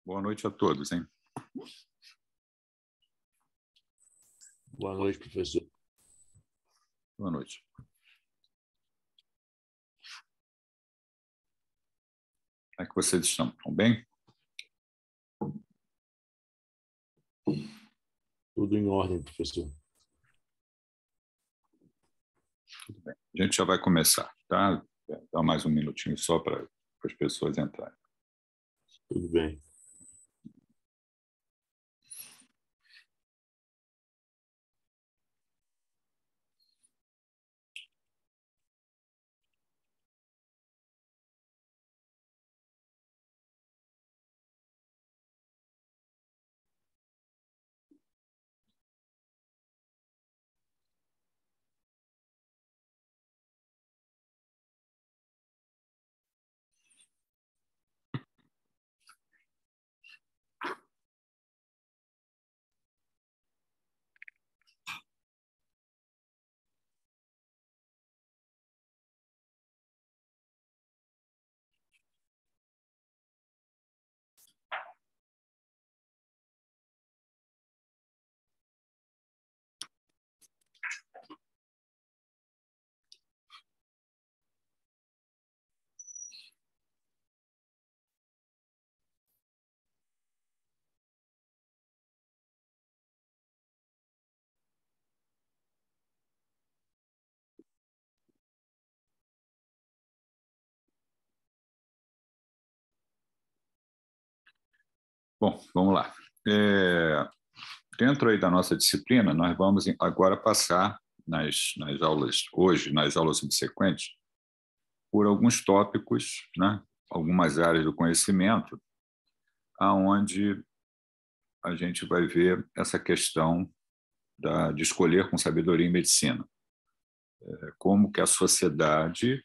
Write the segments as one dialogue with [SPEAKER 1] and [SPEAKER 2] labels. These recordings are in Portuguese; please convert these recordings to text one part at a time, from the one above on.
[SPEAKER 1] Boa noite a todos, hein?
[SPEAKER 2] Boa noite, professor.
[SPEAKER 1] Boa noite. Como é que vocês estão? Estão bem?
[SPEAKER 2] Tudo em ordem, professor.
[SPEAKER 1] Tudo bem. A gente já vai começar, tá? Dá mais um minutinho só para as pessoas entrarem.
[SPEAKER 2] Tudo bem.
[SPEAKER 1] Bom, vamos lá. Dentro aí da nossa disciplina, nós vamos agora passar nas aulas, hoje, nas aulas subsequentes, por alguns tópicos, né? Algumas áreas do conhecimento, aonde a gente vai ver essa questão de escolher com sabedoria em medicina. Como que a sociedade,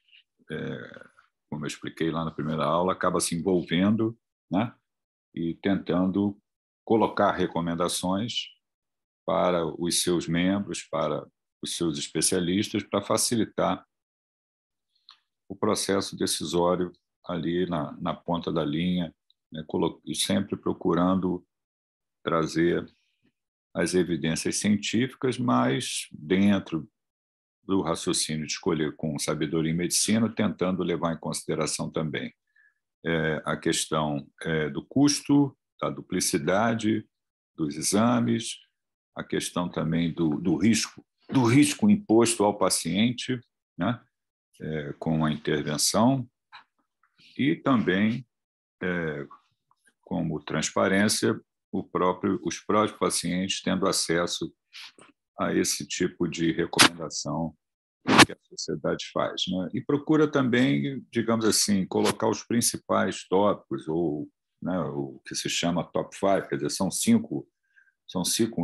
[SPEAKER 1] como eu expliquei lá na primeira aula, acaba se envolvendo, né? E tentando colocar recomendações para os seus membros, para os seus especialistas, para facilitar o processo decisório ali na ponta da linha, né? E sempre procurando trazer as evidências científicas, mas dentro do raciocínio de escolher com sabedoria em medicina, tentando levar em consideração também a questão do custo, da duplicidade dos exames, a questão também do risco imposto ao paciente, né, com a intervenção, e também, como transparência, os próprios pacientes tendo acesso a esse tipo de recomendação que a sociedade faz, né? E procura também, digamos assim, colocar os principais tópicos, ou, né, o que se chama top 5, quer dizer, são cinco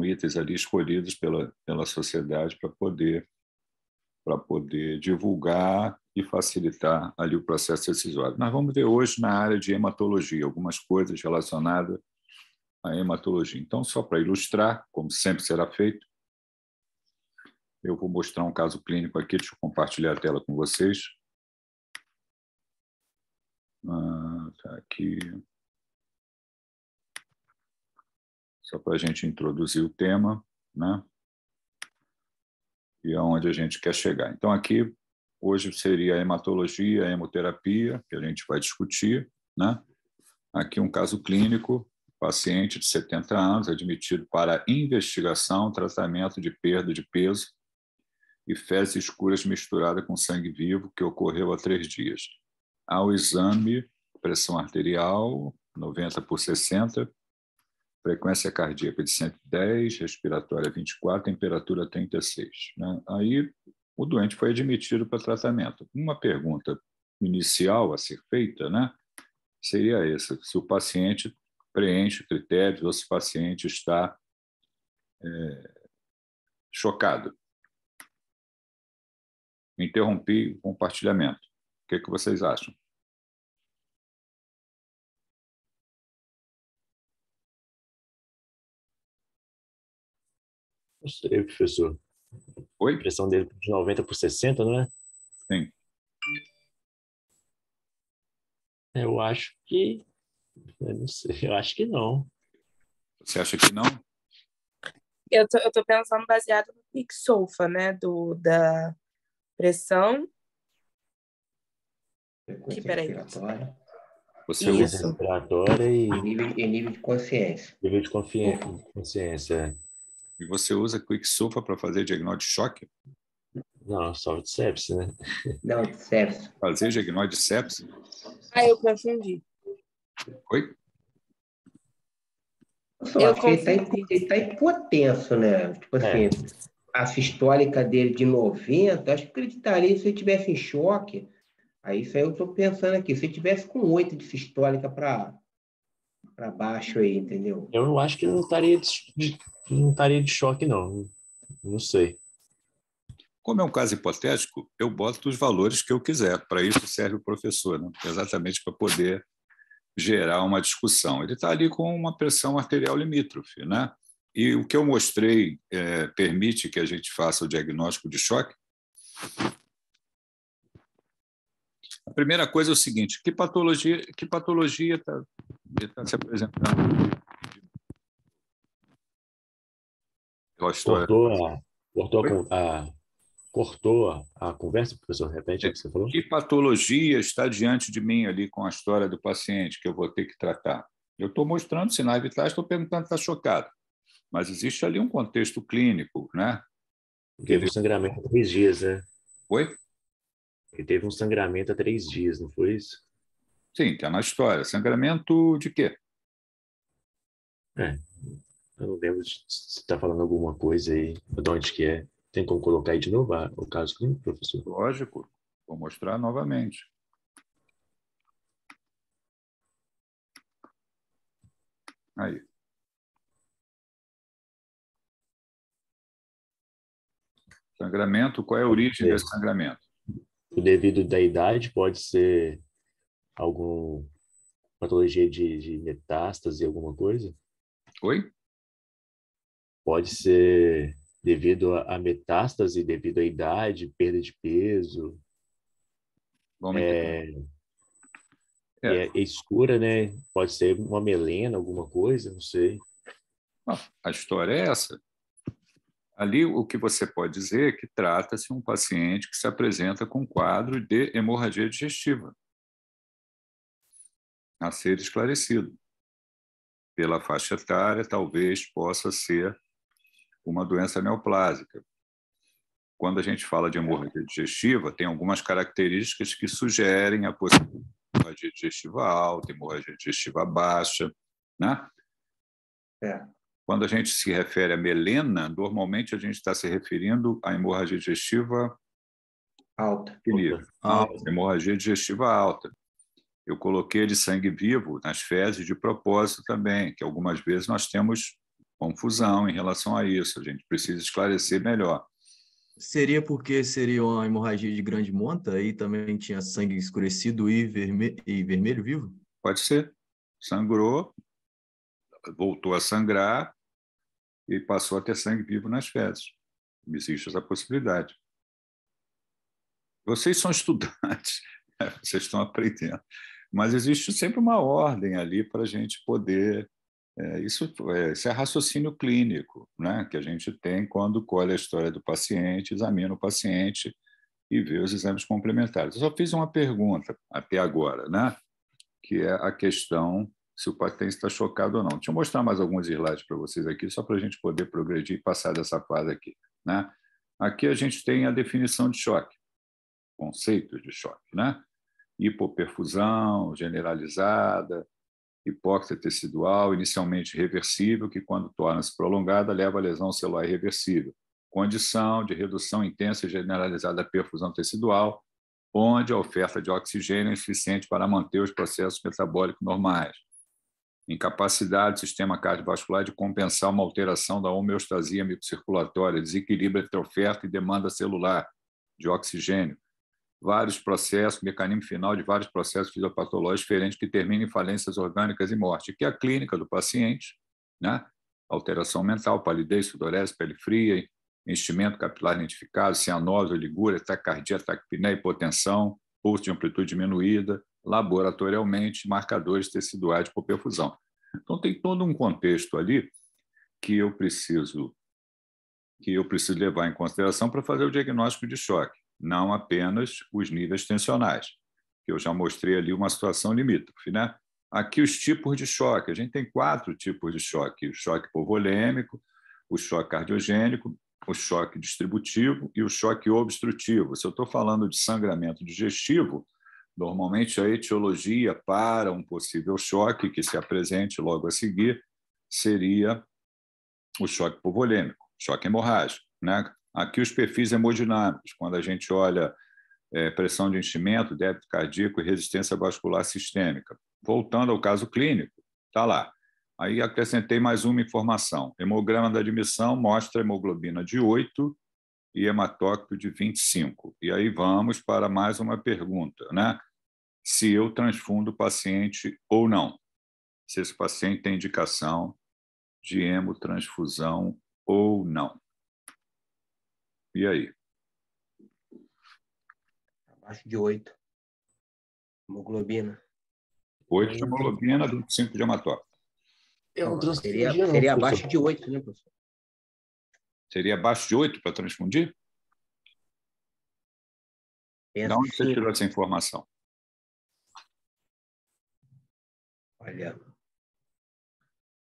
[SPEAKER 1] itens ali escolhidos pela sociedade para poder divulgar e facilitar ali o processo decisório. Nós vamos ver hoje na área de hematologia, algumas coisas relacionadas à hematologia. Então, só para ilustrar, como sempre será feito, eu vou mostrar um caso clínico aqui, deixa eu compartilhar a tela com vocês. Tá aqui. Só para a gente introduzir o tema, né? E aonde a gente quer chegar. Então, aqui, hoje seria a hematologia, a hemoterapia, que a gente vai discutir, né? Aqui um caso clínico, paciente de 70 anos, admitido para investigação, tratamento de perda de peso e fezes escuras misturada com sangue vivo, que ocorreu há 3 dias. Ao exame, pressão arterial, 90/60, frequência cardíaca de 110, respiratória 24, temperatura 36. Né? Aí o doente foi admitido para tratamento. Uma pergunta inicial a ser feita, né, seria essa: se o paciente preenche critérios ou se o paciente está chocado. Interrompi o compartilhamento. O que vocês acham?
[SPEAKER 2] Não sei, professor.
[SPEAKER 1] Oi?
[SPEAKER 2] A pressão dele de 90/60, não é?
[SPEAKER 1] Sim.
[SPEAKER 2] Eu acho que Eu não sei, eu acho que não.
[SPEAKER 1] Você acha que não?
[SPEAKER 3] Eu tô pensando baseado no Quicksolfa, né? Da pressão.
[SPEAKER 4] Frequência
[SPEAKER 3] Peraí.
[SPEAKER 4] respiratória
[SPEAKER 1] Você
[SPEAKER 3] Isso.
[SPEAKER 1] usa,
[SPEAKER 2] Respiratória
[SPEAKER 4] e nível de consciência.
[SPEAKER 2] nível de consciência.
[SPEAKER 1] e você usa Quicksilver para fazer diagnóstico de choque?
[SPEAKER 2] Não, só de sepsis, né?
[SPEAKER 4] Não, de sepsis.
[SPEAKER 1] Fazer diagnóstico de sepse?
[SPEAKER 3] Eu confundi.
[SPEAKER 1] Oi?
[SPEAKER 4] Eu só
[SPEAKER 3] Eu
[SPEAKER 4] acho que
[SPEAKER 3] confundi.
[SPEAKER 4] ele tá hipotenso, né? Tipo assim, a sistólica dele de 90, acho que acreditaria se ele tivesse em choque. Aí isso aí eu tô pensando aqui, se ele tivesse com 8 de sistólica para baixo aí, entendeu?
[SPEAKER 2] Eu não acho que ele não estaria de choque, não. Não sei.
[SPEAKER 1] Como é um caso hipotético, eu boto os valores que eu quiser. Para isso serve o professor, né? Exatamente para poder gerar uma discussão. Ele está ali com uma pressão arterial limítrofe, né? E o que eu mostrei permite que a gente faça o diagnóstico de choque. A primeira coisa é o seguinte: que patologia está se apresentando?
[SPEAKER 2] Cortou a conversa, professor? Repete o que você falou.
[SPEAKER 1] Que patologia está diante de mim ali com a história do paciente que eu vou ter que tratar? Eu estou mostrando sinais vitais, estou perguntando se está chocado. Mas existe ali um contexto clínico, né?
[SPEAKER 2] Teve um sangramento há 3 dias, né?
[SPEAKER 1] Oi?
[SPEAKER 2] Ele teve um sangramento há 3 dias, não foi isso?
[SPEAKER 1] Sim, está na história. Sangramento de quê?
[SPEAKER 2] Eu não lembro se está falando alguma coisa aí, de onde que é. Tem como colocar aí de novo o caso clínico, professor?
[SPEAKER 1] Lógico. Vou mostrar novamente. Aí. Sangramento, qual é a origem desse sangramento?
[SPEAKER 2] O devido da idade pode ser alguma patologia de metástase, alguma coisa?
[SPEAKER 1] Oi?
[SPEAKER 2] Pode ser devido a metástase, devido à idade, perda de peso.
[SPEAKER 1] Vamos entender.
[SPEAKER 2] E é escura, né? Pode ser uma melena, alguma coisa, não sei.
[SPEAKER 1] A história é essa. Ali, o que você pode dizer é que trata-se de um paciente que se apresenta com quadro de hemorragia digestiva a ser esclarecido. Pela faixa etária, talvez possa ser uma doença neoplásica. Quando a gente fala de hemorragia digestiva, tem algumas características que sugerem a possibilidade de hemorragia digestiva alta, hemorragia digestiva baixa, né? Quando a gente se refere a melena, normalmente a gente está se referindo à hemorragia digestiva
[SPEAKER 4] Alta.
[SPEAKER 1] Alta, hemorragia digestiva alta. Eu coloquei de sangue vivo nas fezes de propósito também, que algumas vezes nós temos confusão em relação a isso. A gente precisa esclarecer melhor.
[SPEAKER 5] Seria porque seria uma hemorragia de grande monta e também tinha sangue escurecido e vermelho vivo?
[SPEAKER 1] Pode ser. Sangrou, voltou a sangrar e passou a ter sangue vivo nas fezes. Existe essa possibilidade. Vocês são estudantes, né? Vocês estão aprendendo. Mas existe sempre uma ordem ali para a gente poder... Isso é raciocínio clínico, né? Que a gente tem quando colhe a história do paciente, examina o paciente e vê os exames complementares. Eu só fiz uma pergunta até agora, né? Que é a questão se o paciente está chocado ou não. Deixa eu mostrar mais alguns slides para vocês aqui, só para a gente poder progredir e passar dessa fase aqui, né? Aqui a gente tem a definição de choque, conceitos de choque, né? Hipoperfusão generalizada, hipóxia tecidual, inicialmente reversível, que quando torna-se prolongada, leva à lesão celular irreversível. Condição de redução intensa e generalizada da perfusão tecidual, onde a oferta de oxigênio é insuficiente para manter os processos metabólicos normais. Incapacidade do sistema cardiovascular de compensar uma alteração da homeostasia microcirculatória, desequilíbrio entre oferta e demanda celular de oxigênio. Vários processos, mecanismo final de vários processos fisiopatológicos diferentes que terminam em falências orgânicas e morte, que é a clínica do paciente, né? Alteração mental, palidez, sudorese, pele fria, enchimento capilar identificado, cianose, oligúria, taquicardia, taquipneia, hipotensão, pulso de amplitude diminuída, laboratorialmente marcadores teciduais por perfusão. Então, tem todo um contexto ali que eu preciso levar em consideração para fazer o diagnóstico de choque, não apenas os níveis tensionais, que eu já mostrei ali uma situação limítrofe, né? Aqui os tipos de choque, a gente tem 4 tipos de choque: o choque hipovolêmico, o choque cardiogênico, o choque distributivo e o choque obstrutivo. Se eu estou falando de sangramento digestivo, normalmente a etiologia para um possível choque que se apresente logo a seguir seria o choque hipovolêmico, choque hemorrágico, né? Aqui os perfis hemodinâmicos, quando a gente olha pressão de enchimento, débito cardíaco e resistência vascular sistêmica. Voltando ao caso clínico, está lá. Aí acrescentei mais uma informação. Hemograma da admissão mostra hemoglobina de 8 e hematócrito de 25. E aí vamos para mais uma pergunta, né? Se eu transfundo o paciente ou não. Se esse paciente tem indicação de hemotransfusão ou não. E aí?
[SPEAKER 4] Abaixo de 8. Hemoglobina.
[SPEAKER 1] 8 de hemoglobina, 25 de hematócrito.
[SPEAKER 4] Seria abaixo de 8, né, professor?
[SPEAKER 1] Seria abaixo de 8 para transfundir? De onde você tirou essa informação?
[SPEAKER 4] Olha.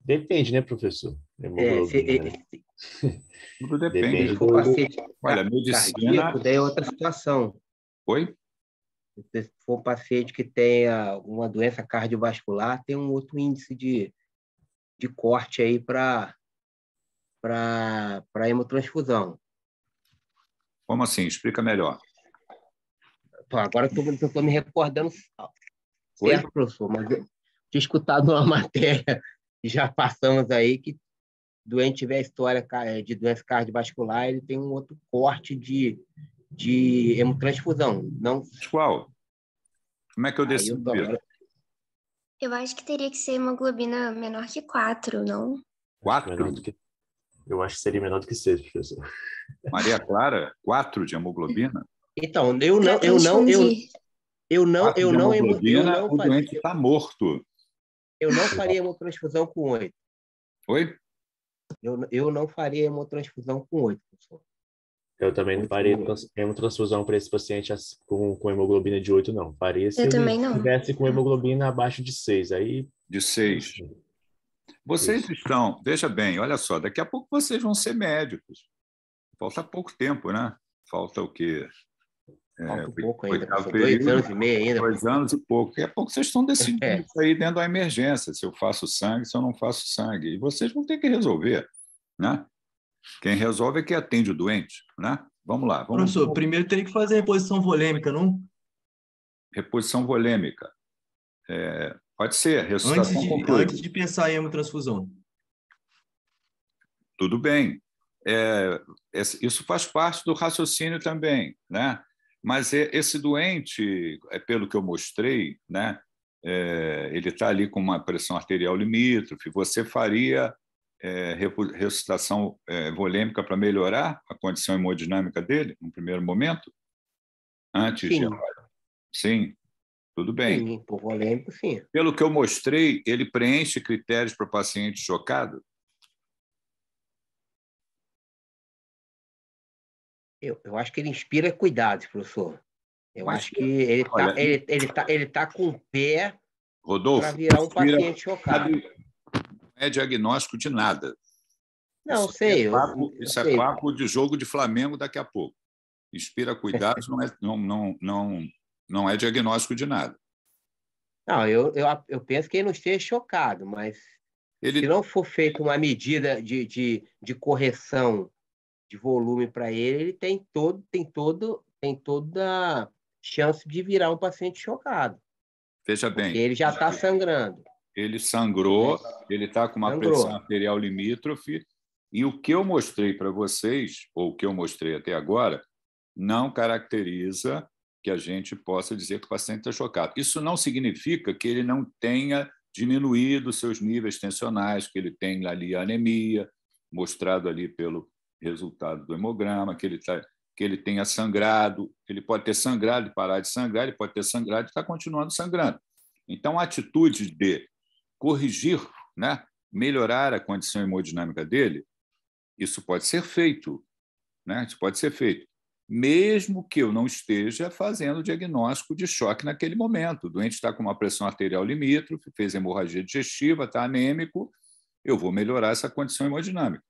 [SPEAKER 2] Depende, né, professor?
[SPEAKER 1] Tudo depende.
[SPEAKER 4] Se for paciente
[SPEAKER 1] medicina...
[SPEAKER 4] cardíaco, daí é outra situação.
[SPEAKER 1] Oi?
[SPEAKER 4] Se for paciente que tenha uma doença cardiovascular, tem um outro índice de corte aí para hemotransfusão.
[SPEAKER 1] Como assim? Explica melhor.
[SPEAKER 4] Agora eu estou me recordando certo, professor, mas eu tinha escutado uma matéria que já passamos aí que doente tiver história de doença cardiovascular, ele tem um outro corte de hemotransfusão. Não...
[SPEAKER 1] Qual? Como é que eu decido isso?
[SPEAKER 6] Eu acho que teria que ser hemoglobina menor que 4, não?
[SPEAKER 1] 4?
[SPEAKER 2] Eu acho que seria menor do que 6, professor.
[SPEAKER 1] Maria Clara, 4 de hemoglobina?
[SPEAKER 4] Então, o
[SPEAKER 1] doente está morto.
[SPEAKER 4] Eu não faria hemotransfusão com 8.
[SPEAKER 1] Oi?
[SPEAKER 4] Eu não faria hemotransfusão com 8, professor.
[SPEAKER 2] Eu também não faria hemotransfusão para esse paciente com hemoglobina de 8, não. Faria se ele estivesse com hemoglobina abaixo de 6. Aí...
[SPEAKER 1] De 6. Vocês estão... Veja bem, olha só, daqui a pouco vocês vão ser médicos. Falta pouco tempo, né? Falta o quê?
[SPEAKER 4] Falta pouco ainda, 2 anos e meio ainda.
[SPEAKER 1] 2 anos e pouco. Daqui a pouco vocês estão decidindo isso aí dentro da emergência, se eu faço sangue, se eu não faço sangue. E vocês vão ter que resolver, né? Quem resolve é quem atende o doente, né? Vamos lá.
[SPEAKER 5] Professor, primeiro teria que fazer reposição volêmica, não?
[SPEAKER 1] Reposição volêmica. Pode ser.
[SPEAKER 5] Antes de pensar em hemotransfusão.
[SPEAKER 1] Tudo bem. Isso faz parte do raciocínio também, né? Mas esse doente, pelo que eu mostrei, né? Ele está ali com uma pressão arterial limítrofe. Você faria ressuscitação volêmica para melhorar a condição hemodinâmica dele, no primeiro momento? Antes
[SPEAKER 4] sim.
[SPEAKER 1] Sim, tudo bem.
[SPEAKER 4] Sim, por volêmico, sim.
[SPEAKER 1] Pelo que eu mostrei, ele preenche critérios para paciente chocado?
[SPEAKER 4] Eu acho que ele inspira cuidados, professor. Eu acho que ele tá com o pé para virar um paciente chocado.
[SPEAKER 1] Não é diagnóstico de nada.
[SPEAKER 4] Não, sei.
[SPEAKER 1] Isso é papo de jogo de Flamengo daqui a pouco. Inspira cuidados não é diagnóstico de nada.
[SPEAKER 4] Não, eu penso que ele não esteja chocado, mas se não for feita uma medida de correção de volume para ele tem toda chance de virar um paciente chocado.
[SPEAKER 1] Veja bem.
[SPEAKER 4] Porque ele já está sangrando.
[SPEAKER 1] Ele sangrou, ele está com uma pressão arterial limítrofe, e o que eu mostrei para vocês, ou o que eu mostrei até agora, não caracteriza que a gente possa dizer que o paciente está chocado. Isso não significa que ele não tenha diminuído seus níveis tensionais, que ele tem ali anemia, mostrado ali pelo resultado do hemograma, que ele que ele tenha sangrado, ele pode ter sangrado e parar de sangrar, ele pode ter sangrado e estar continuando sangrando. Então, a atitude de corrigir, né, melhorar a condição hemodinâmica dele, isso pode ser feito, né? Isso pode ser feito, mesmo que eu não esteja fazendo diagnóstico de choque naquele momento. O doente está com uma pressão arterial limítrofe, fez hemorragia digestiva, está anêmico, eu vou melhorar essa condição hemodinâmica,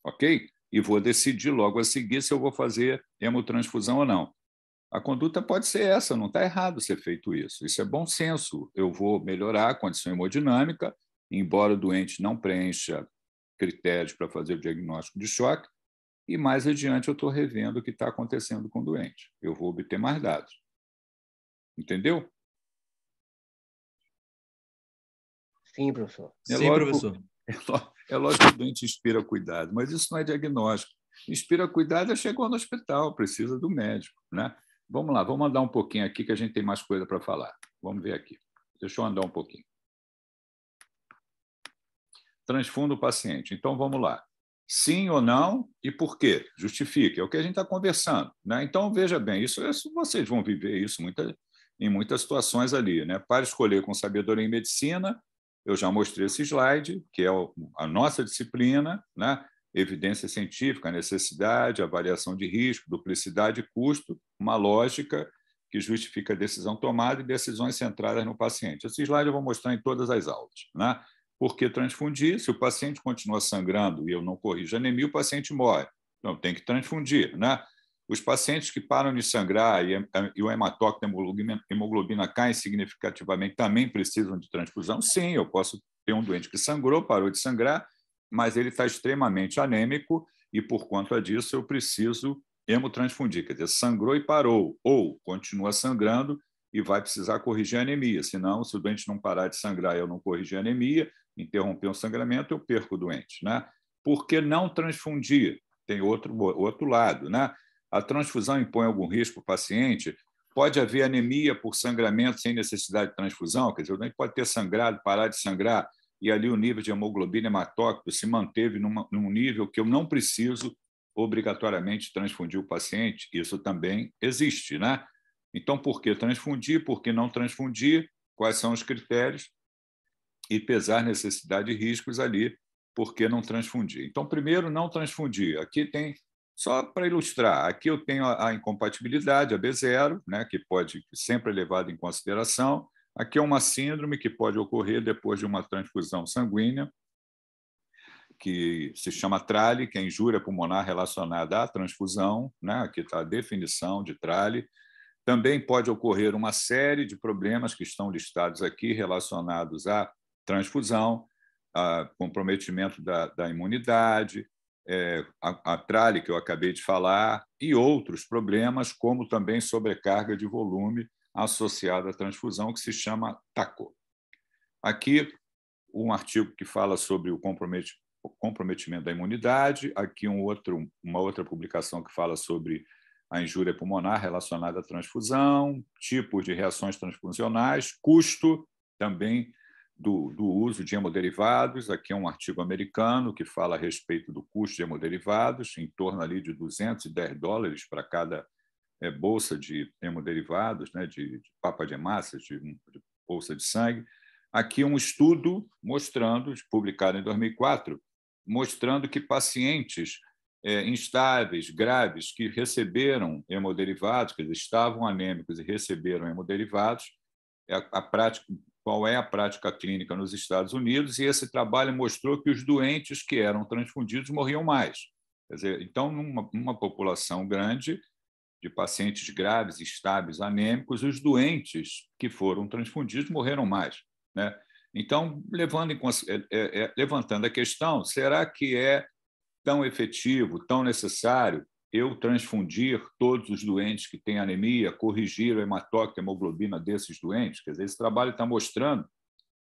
[SPEAKER 1] ok? E vou decidir logo a seguir se eu vou fazer hemotransfusão ou não. A conduta pode ser essa, não está errado ser feito isso. Isso é bom senso. Eu vou melhorar a condição hemodinâmica, embora o doente não preencha critérios para fazer o diagnóstico de choque, e mais adiante eu estou revendo o que está acontecendo com o doente. Eu vou obter mais dados. Entendeu?
[SPEAKER 4] Sim, professor.
[SPEAKER 5] Sim, professor.
[SPEAKER 1] É lógico que o doente inspira cuidado, mas isso não é diagnóstico. Inspira cuidado é chegou no hospital, precisa do médico, né? Vamos lá, vamos andar um pouquinho aqui que a gente tem mais coisa para falar. Vamos ver aqui. Deixa eu andar um pouquinho. Transfunda o paciente. Então, vamos lá. Sim ou não e por quê? Justifique. É o que a gente está conversando, né? Então, veja bem, isso vocês vão viver isso em muitas situações ali, né? Para escolher com sabedoria em medicina, eu já mostrei esse slide, que é a nossa disciplina, né? Evidência científica, necessidade, avaliação de risco, duplicidade e custo, uma lógica que justifica a decisão tomada e decisões centradas no paciente. Esse slide eu vou mostrar em todas as aulas, né? Por que transfundir? Se o paciente continua sangrando e eu não corrijo a anemia, o paciente morre. Então, tem que transfundir, né? Os pacientes que param de sangrar e o hematócrito da hemoglobina cai significativamente também precisam de transfusão? Sim, eu posso ter um doente que sangrou, parou de sangrar, mas ele está extremamente anêmico e, por conta disso, eu preciso hemotransfundir. Quer dizer, sangrou e parou, ou continua sangrando e vai precisar corrigir a anemia. Senão, se o doente não parar de sangrar e eu não corrigir a anemia, interromper o sangramento, eu perco o doente, né? Por que não transfundir? Tem outro lado, né? A transfusão impõe algum risco para o paciente? Pode haver anemia por sangramento sem necessidade de transfusão? Quer dizer, o doente pode ter sangrado, parar de sangrar, e ali o nível de hemoglobina hematócrito se manteve num nível que eu não preciso obrigatoriamente transfundir o paciente. Isso também existe, né? Então, por que transfundir? Por que não transfundir? Quais são os critérios? E pesar necessidade e riscos ali, por que não transfundir? Então, primeiro, não transfundir. Aqui tem, só para ilustrar, aqui eu tenho a incompatibilidade, a B0, né, que pode sempre é levada em consideração. Aqui é uma síndrome que pode ocorrer depois de uma transfusão sanguínea, que se chama TRALI, que é injúria pulmonar relacionada à transfusão, né? Aqui está a definição de TRALI. Também pode ocorrer uma série de problemas que estão listados aqui relacionados à transfusão, a comprometimento da imunidade, a TRALI, que eu acabei de falar, e outros problemas, como também sobrecarga de volume associada à transfusão, que se chama TACO. Aqui, um artigo que fala sobre o comprometimento da imunidade, aqui uma outra publicação que fala sobre a injúria pulmonar relacionada à transfusão, tipos de reações transfusionais, custo também do uso de hemoderivados. Aqui é um artigo americano que fala a respeito do custo de hemoderivados, em torno ali de $210 para cada bolsa de hemoderivados, né, de papa de hemácias, de bolsa de sangue. Aqui um estudo mostrando, publicado em 2004, mostrando que pacientes instáveis, graves, que receberam hemoderivados, que estavam anêmicos e receberam hemoderivados, qual é a prática clínica nos Estados Unidos, e esse trabalho mostrou que os doentes que eram transfundidos morriam mais. Quer dizer, então, numa população grande de pacientes graves, estáveis, anêmicos, os doentes que foram transfundidos morreram mais, né? Então, levantando a questão, será que é tão efetivo, tão necessário eu transfundir todos os doentes que têm anemia, corrigir o hematócrito, a hemoglobina desses doentes? Quer dizer, esse trabalho está mostrando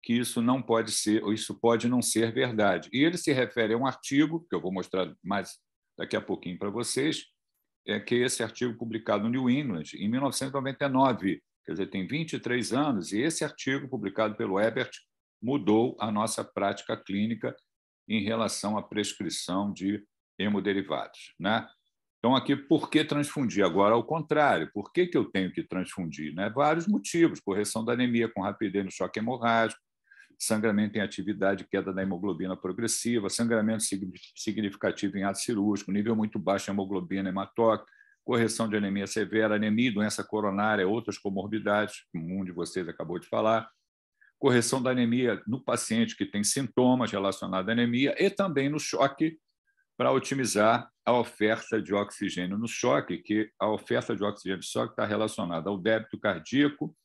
[SPEAKER 1] que isso não pode ser, ou isso pode não ser verdade. E ele se refere a um artigo, que eu vou mostrar mais daqui a pouquinho para vocês, que é esse artigo publicado no New England, em 1999. Quer dizer, tem 23 anos, e esse artigo, publicado pelo Ebert, mudou a nossa prática clínica em relação à prescrição de hemoderivados, né? Então, aqui, por que transfundir? Agora, ao contrário, por que eu tenho que transfundir? Né? Vários motivos: correção da anemia com rapidez no choque hemorrágico, sangramento em atividade, queda da hemoglobina progressiva, sangramento significativo em ato cirúrgico, nível muito baixo de hemoglobina hematócrita, correção de anemia severa, anemia, doença coronária, outras comorbidades, como um de vocês acabou de falar, correção da anemia no paciente que tem sintomas relacionados à anemia e também no choque, para otimizar a oferta de oxigênio no choque, que a oferta de oxigênio no choque está relacionada ao débito cardíaco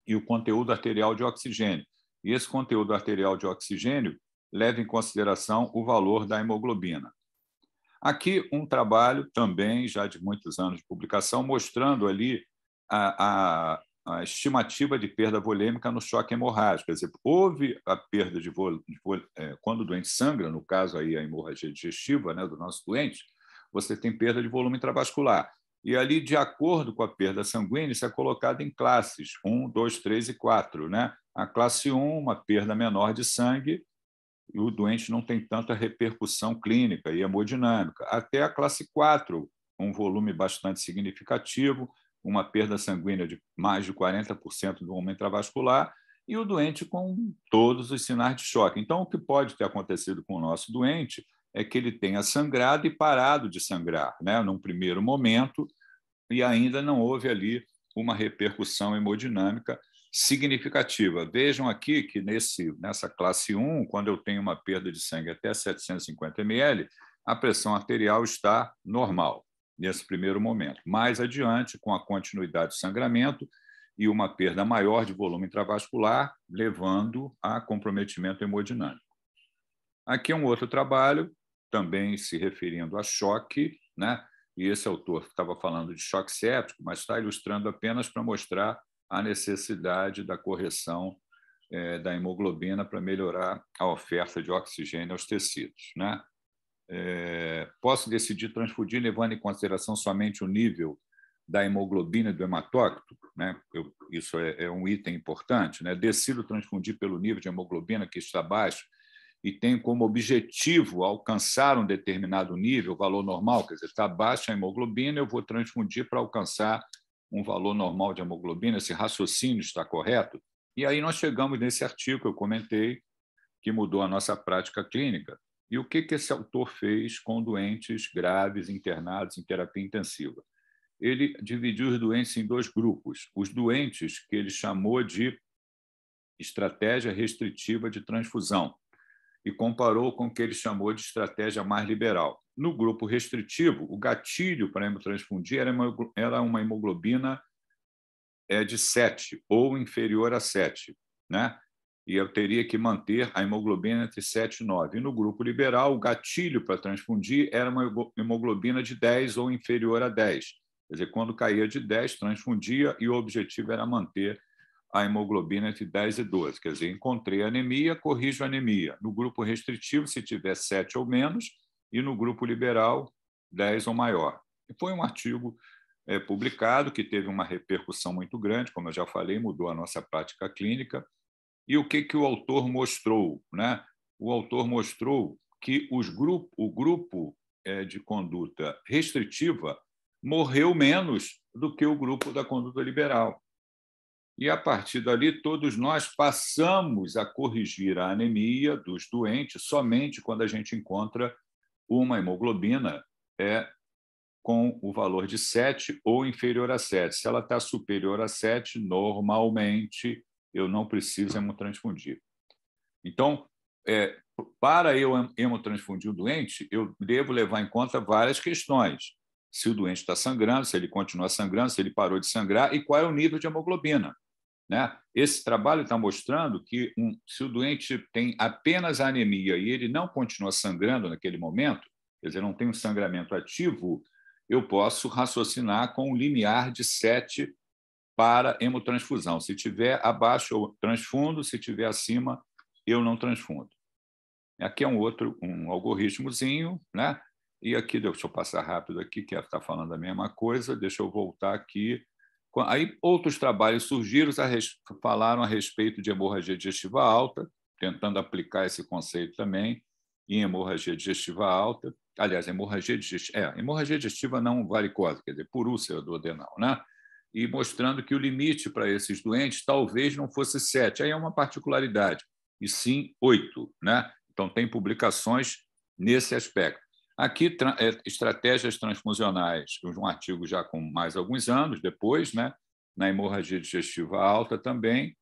[SPEAKER 1] e o conteúdo arterial de oxigênio. E esse conteúdo arterial de oxigênio leva em consideração o valor da hemoglobina. Aqui um trabalho também, já de muitos anos de publicação, mostrando ali a estimativa de perda volêmica no choque hemorrágico. Quer dizer, houve a perda de quando o doente sangra, no caso aí a hemorragia digestiva, né, do nosso doente, você tem perda de volume intravascular. E ali, de acordo com a perda sanguínea, isso é colocado em classes 1, 2, 3 e 4. Né? A classe 1, uma perda menor de sangue, e o doente não tem tanta repercussão clínica e hemodinâmica. Até a classe 4, um volume bastante significativo, uma perda sanguínea de mais de 40% do volume intravascular, e o doente com todos os sinais de choque. Então, o que pode ter acontecido com o nosso doente é que ele tenha sangrado e parado de sangrar, né, num primeiro momento, e ainda não houve ali uma repercussão hemodinâmica significativa. Vejam aqui que nessa classe 1, quando eu tenho uma perda de sangue até 750 ml, a pressão arterial está normal, nesse primeiro momento. Mais adiante, com a continuidade do sangramento e uma perda maior de volume intravascular, levando a comprometimento hemodinâmico. Aqui um outro trabalho, também se referindo a choque, né? E esse autor estava falando de choque séptico, mas está ilustrando apenas para mostrar a necessidade da correção da hemoglobina para melhorar a oferta de oxigênio aos tecidos. Né? Posso decidir transfundir levando em consideração somente o nível da hemoglobina e do hematócrito? Né? Isso é um item importante. Né? Decido transfundir pelo nível de hemoglobina que está baixo e tem como objetivo alcançar um determinado nível, valor normal, quer dizer, está baixa a hemoglobina, eu vou transfundir para alcançar um valor normal de hemoglobina, esse raciocínio está correto? E aí nós chegamos nesse artigo que eu comentei, que mudou a nossa prática clínica. E o que esse autor fez com doentes graves internados em terapia intensiva? Ele dividiu os doentes em dois grupos. Os doentes que ele chamou de estratégia restritiva de transfusão, e comparou com o que ele chamou de estratégia mais liberal. No grupo restritivo, o gatilho para hemotransfundir era uma hemoglobina de 7 ou inferior a 7, né? E eu teria que manter a hemoglobina entre 7 e 9. E no grupo liberal, o gatilho para transfundir era uma hemoglobina de 10 ou inferior a 10. Quer dizer, quando caía de 10, transfundia e o objetivo era manter a hemoglobina entre 10 e 12. Quer dizer, encontrei anemia, corrijo a anemia. No grupo restritivo, se tiver 7 ou menos, e no grupo liberal, 10 ou maior. E foi um artigo publicado que teve uma repercussão muito grande, como eu já falei, mudou a nossa prática clínica. E o que o autor mostrou? Né? O autor mostrou que o grupo de conduta restritiva morreu menos do que o grupo da conduta liberal. E, a partir dali, todos nós passamos a corrigir a anemia dos doentes somente quando a gente encontra uma hemoglobina com o valor de 7 ou inferior a 7. Se ela está superior a 7, normalmente eu não preciso hemotransfundir. Então, para eu hemotransfundir o doente, eu devo levar em conta várias questões. Se o doente está sangrando, se ele continua sangrando, se ele parou de sangrar e qual é o nível de hemoglobina. Né? Esse trabalho está mostrando que se o doente tem apenas anemia e ele não continua sangrando naquele momento, quer dizer, não tem um sangramento ativo, eu posso raciocinar com um limiar de 7 para hemotransfusão. Se tiver abaixo, eu transfundo, se tiver acima, eu não transfundo. Aqui é um algoritmozinho, né? E aqui, deixa eu passar rápido aqui, que está falando a mesma coisa, deixa eu voltar aqui. Aí outros trabalhos surgiram, falaram a respeito de hemorragia digestiva alta, tentando aplicar esse conceito também em hemorragia digestiva alta. aliás, hemorragia digestiva não varicosa, quer dizer, por úlcera do adenal, né? E mostrando que o limite para esses doentes talvez não fosse 7, aí é uma particularidade, e sim 8, né? Então, tem publicações nesse aspecto. Aqui, estratégias transfusionais, um artigo já com mais alguns anos depois, né? Na hemorragia digestiva alta também,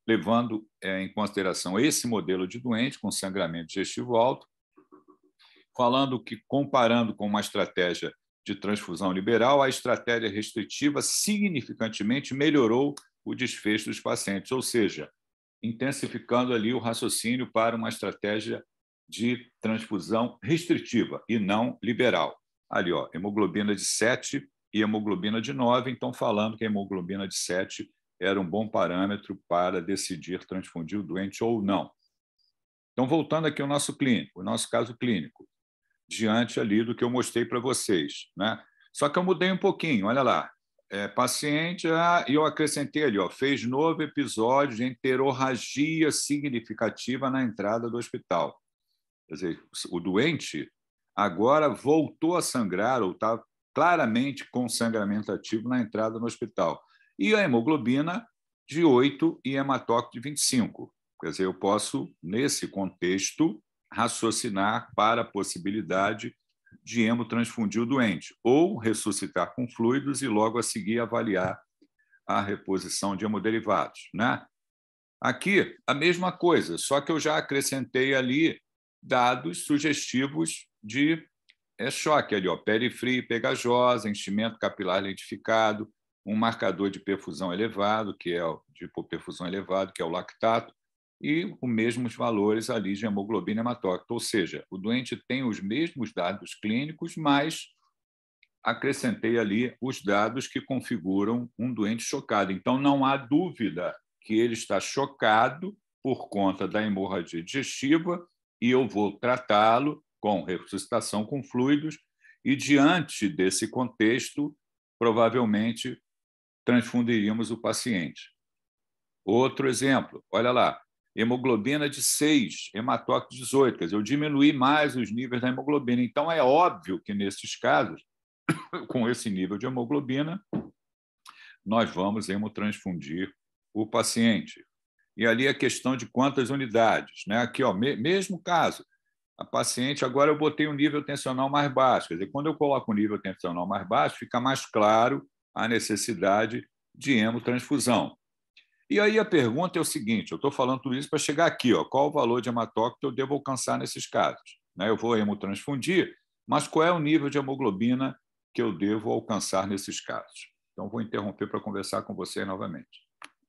[SPEAKER 1] levando em consideração esse modelo de doente com sangramento digestivo alto, falando que, comparando com uma estratégia de transfusão liberal, a estratégia restritiva significantemente melhorou o desfecho dos pacientes, ou seja, intensificando ali o raciocínio para uma estratégia de transfusão restritiva e não liberal. Ali, ó, hemoglobina de 7 e hemoglobina de 9, então falando que a hemoglobina de 7 era um bom parâmetro para decidir transfundir o doente ou não. Então, voltando aqui ao nosso clínico, o nosso caso clínico, diante ali do que eu mostrei para vocês, né? Só que eu mudei um pouquinho, olha lá. Paciente, e eu acrescentei ali, ó, fez novo episódio de enterorragia significativa na entrada do hospital. Quer dizer, o doente agora voltou a sangrar ou está claramente com sangramento ativo na entrada no hospital. E a hemoglobina de 8 e hematócrito de 25. Quer dizer, eu posso, nesse contexto, raciocinar para a possibilidade de hemotransfundir o doente, ou ressuscitar com fluidos e logo a seguir avaliar a reposição de hemoderivados, né? Aqui, a mesma coisa, só que eu já acrescentei ali dados sugestivos de choque, ali, ó, pele fria e pegajosa, enchimento capilar lentificado, um marcador de perfusão elevado, que é de hipoperfusão elevado, que é o lactato, e os mesmos valores ali de hemoglobina hematócrita, ou seja, o doente tem os mesmos dados clínicos, mas acrescentei ali os dados que configuram um doente chocado. Então, não há dúvida que ele está chocado por conta da hemorragia digestiva e eu vou tratá-lo com ressuscitação com fluidos e, diante desse contexto, provavelmente transfundiríamos o paciente. Outro exemplo, olha lá, hemoglobina de 6, hematócrito 18, quer dizer, eu diminuí mais os níveis da hemoglobina. Então, é óbvio que, nesses casos, com esse nível de hemoglobina, nós vamos hemotransfundir o paciente. E ali a questão de quantas unidades, né? Aqui, ó, mesmo caso, a paciente, agora eu botei um nível tensional mais baixo, quer dizer, quando eu coloco um nível tensional mais baixo, fica mais claro a necessidade de hemotransfusão. E aí a pergunta é o seguinte, eu estou falando tudo isso para chegar aqui, ó, qual o valor de hematócrito eu devo alcançar nesses casos? Né? Eu vou hemotransfundir, mas qual é o nível de hemoglobina que eu devo alcançar nesses casos? Então, vou interromper para conversar com você novamente.